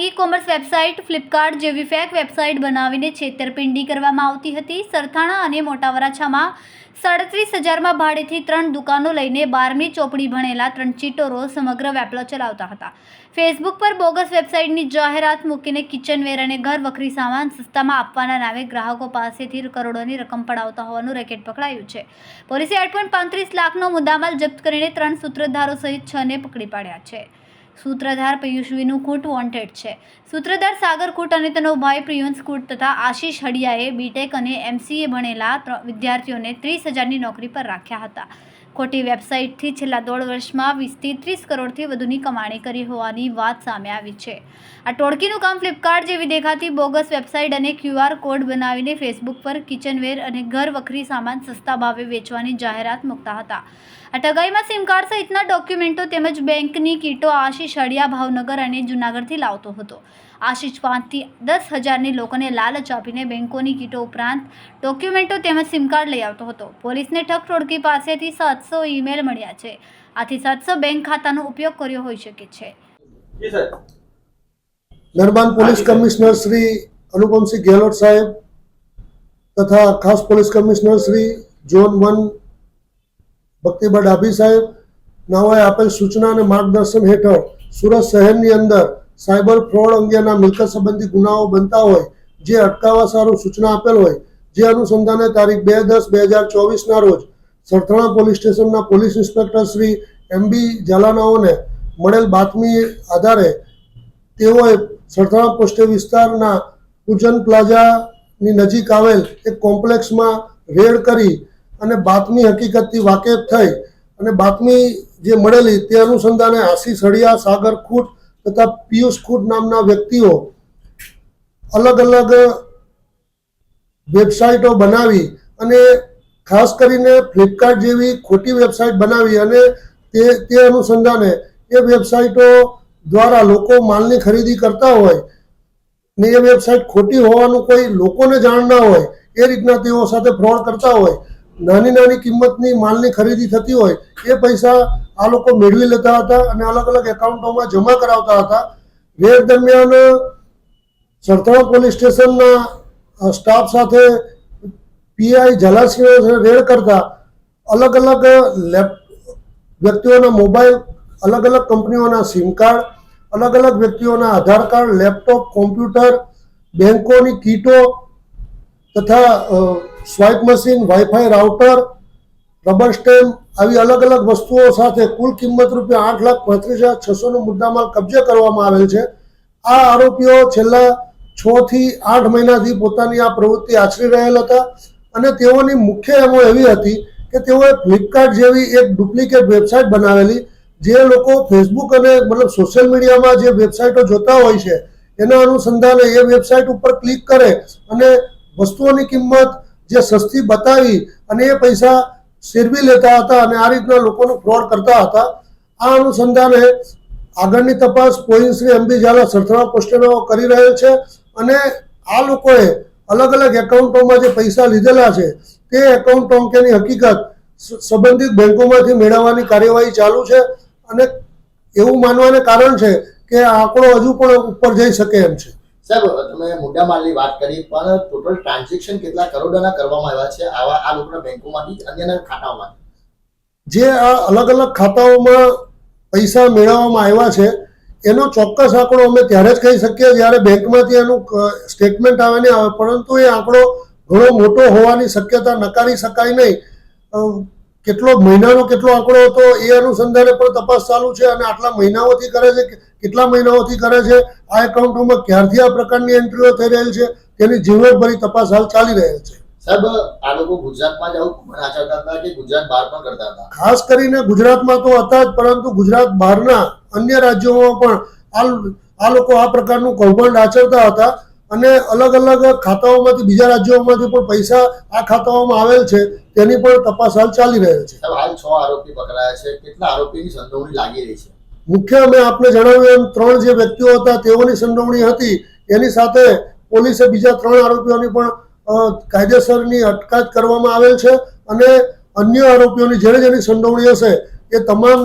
E commerce website Flipkart જેવી fake website બનાવીને છેતરપિંડી કરવામાં આવતી હતી। સરથાણા અને મોટા વરાછામાં 37,000માં ભાડેથી 3 દુકાનો લઈને 12મી ચોપડી ભણેલા 3 ચીટોરો સમગ્ર વેપલો ચલાવતા હતા। ફેસબુક પર બોગસ વેબસાઇટની જાહેરાત મૂકીને કિચનવેર અને ઘર વખરી સામાન સસ્તામાં આપવાના નામે ગ્રાહકો પાસેથી કરોડોની રકમ પડાવતા હોવાનું રેકેટ પકડાયું છે। પોલીસે 8.35 લાખનો મુદ્દામાલ જપ્ત કરીને 3 સૂત્રધારો સહિત 6ને પકડી પાડ્યા છે। સૂત્રધાર પિયુષ વિનુખૂટ વોન્ટેડ છે। સૂત્રધાર સાગર ખૂટ અને તેનો ભાઈ પ્રિયંશ ખૂટ તથા આશીષ હડિયાએ બીટેક અને એમસીએ ભણેલા વિદ્યાર્થીઓને 30,000ની નોકરી પર રાખ્યા હતા। ખોટી વેબસાઇટથી છેલ્લા 1.5 વર્ષમાં 20થી 30 કરોડથી વધુની કમાણી કરી હોવાની વાત સામે આવી છે। આ ટોળકીનું કામ ફ્લિપકાર્ટ જેવી દેખાતી બોગસ વેબસાઇટ અને QR કોડ બનાવીને ફેસબુક પર કિચનવેર અને ઘર વખરી સામાન સસ્તા ભાવે વેચવાની જાહેરાત મૂકતા હતા। આ ઠગાઈમાં સિમ કાર્ડ સહિતના ડોક્યુમેન્ટો તેમજ બેંકની કીટો આશીષ હડિયા ભાવનગર અને જૂનાગઢથી લાવતો હતો। આશીષ 5થી 10,000ની લોકોને લાલચ આપીને બેંકોની કીટો ઉપરાંત ડોક્યુમેન્ટો તેમજ સિમ કાર્ડ લઈ આવતો હતો। પોલીસને ઠગ ટોળકી પાસેથી 700 ઈમેલ મળ્યા છે। આથી 700 બેંક ખાતાનો ઉપયોગ કર્યો હોઈ શકે છે। મહેરબાન પોલીસ કમિશનર શ્રી અનુપમસિંહ ગેહલોત સાહેબ તથા ખાસ police commissioner Shri zone 1 Bhaktiba Dabhi સાહેબ નાઓએ આપેલ સૂચના અને માર્ગદર્શન હેઠળ સુરત શહેરની અંદર સાયબર ફ્રોડ અંગેના મિલકત સંબંધી ગુનાઓ બનતા હોય જે અટકાવવા સારું સૂચના આપેલ હોય જે અનુસંધાને તારીખ 2/10/2024ના રોજ સરથાણા પોલીસ સ્ટેશનના પોલીસ ઇન્સ્પેક્ટર શ્રી MB ઝાલાનાઓને મળેલ બાતમી આધારે તેઓએ સરથાણા પોસ્ટે વિસ્તારના પૂજન પ્લાઝાની નજીક આવેલ એક કોમ્પ્લેક્સમાં રેડ કરી અને બાતમી હકીકતથી વાકેફ થઈ અને બાતમી જે મળેલી તે અનુસંધાને આશીષ હડિયા, સાગર ખૂટ તથા પિયુષ ખૂટ નામના વ્યક્તિઓ અલગ અલગ વેબસાઇટો બનાવી અને ખાસ કરીને ફ્લિપકાર્ટ જેવી ખોટી વેબસાઇટ બનાવી અને તે અનુસંધાને એ વેબસાઇટો દ્વારા લોકો માલની ખરીદી કરતા હોય ને એ વેબસાઇટ ખોટી હોવાનું કોઈ લોકોને જાણ ના હોય એ રીતના તેઓ સાથે ફ્રોડ કરતા હોય। નાની કિંમતની માલની ખરીદી થતી હોય એ પૈસા આ લોકો મેળવી લેતા હતા અને અલગ અલગ એકાઉન્ટોમાં જમા કરાવતા હતા। રેડ દરમિયાન સરથાણા પોલીસ સ્ટેશનના સ્ટાફ સાથે પીઆઈ ઝાલાસિંહે રેડ કરતા અલગ અલગ વ્યક્તિઓના મોબાઈલ, અલગ અલગ કંપનીઓના સિમ કાર્ડ, અલગ અલગ વ્યક્તિઓના આધાર કાર્ડ, લેપટોપ, કોમ્પ્યુટર, બેંકોની કીટો તથા swipe machine, wifi router, rubber stamp આવી અલગ અલગ વસ્તુઓ સાથે કુલ કિંમત ₹8,35,600નો મુદ્દામાલ કબજે કરવામાં આવેલ છે। આ આરોપીઓ છેલ્લા 6 થી 8 મહિનાથી પોતાની આ પ્રવૃત્તિ આચરી રહેલ હતા અને તેઓની મુખ્ય એમો એવી હતી કે તેઓએ ફ્લિપકાર્ટ જેવી એક ડુપ્લિકેટ વેબસાઇટ બનાવેલી જે લોકો ફેસબુક અને મતલબ સોશિયલ મીડિયામાં જે વેબસાઇટો જોતા હોય છે એના અનુસંધાને એ વેબસાઇટ ઉપર ક્લિક કરે અને વસ્તુઓની કિંમત જે સસ્તી બતાવી અને એ પૈસા શેરવી લેતા હતા અને આ રીતના લોકોનો ફ્રોડ કરતા હતા। આ અનુસંધાને આગળની તપાસ પોઈન્ટ શ્રી MB ઝાલા સરથાણા પોસ્ટેનો કરી રહેલ છે અને આ લોકોએ અલગ અલગ એકાઉન્ટોમાં જે પૈસા લીધેલા છે તે એકાઉન્ટ અંકેની હકીકત સંબંધિત બેંકોમાંથી મેળવવાની કાર્યવાહી ચાલુ છે અને એવું માનવાને કારણ છે કે આ આંકડો હજુ પણ ઉપર જઈ શકે એમ છે। સાહેબ, તમે મુદ્દા માલની વાત કરી પણ ટોટલ ટ્રાન્ઝેક્શન કેટલા કરોડોના કરવામાં આવ્યા છે આ લોકોના બેંકોમાંથી અન્યના ખાતાઓમાં? જે આ અલગ અલગ ખાતાઓમાં પૈસા મેળવવામાં આવ્યા છે એનો ચોક્કસ આંકડો અમે ત્યારે જ કહી શકીએ જ્યારે બેંકમાંથી એનું સ્ટેટમેન્ટ આવે ને આવે, પરંતુ એ આંકડો ઘણો મોટો હોવાની શક્યતા નકારી શકાય નહીં। કેટલો મહિનાનો કેટલો આંકડો હતો એ અનુસંધાને પણ તપાસ ચાલુ છે અને આટલા મહિનાઓથી કરે છે, કેટલા મહિનાઓથી કરે છે, આ એકાઉન્ટોમાં ક્યારથી આ પ્રકારની એન્ટ્રીઓ થઈ રહેલ છે તેની ઝીણવટભરી તપાસ હાલ ચાલી રહેલ છે। સાહેબ, આ લોકો ગુજરાતમાં જ આવું આચરતા હતા કે ગુજરાત બહાર પણ કરતા હતા? ખાસ કરીને ગુજરાતમાં તો હતા જ, પરંતુ ગુજરાત બહારના અન્ય રાજ્યોમાં પણ આ લોકો આ પ્રકારનું કૌભાંડ આચરતા હતા અને અલગ અલગ ખાતાઓમાંથી બીજા રાજ્યોમાંથી પણ પૈસા આ ખાતાઓમાં આવેલ છે તેની પણ તપાસ હાલ ચાલી રહેલ છે। હાલ 6 આરોપી પકડાયા છે, કેટલા આરોપીની સંડોવણી લાગી રહી છે? મુખ્ય મેં આપને જણાવ્યું એમ 3 જે વ્યક્તિઓ હતા તેઓની સંડોવણી હતી, એની સાથે પોલીસે બીજા 3 આરોપીઓની પણ કાયદેસરની અટકાયત કરવામાં આવેલ છે અને અન્ય આરોપીઓની જેની સંડોવણી હશે એ તમામ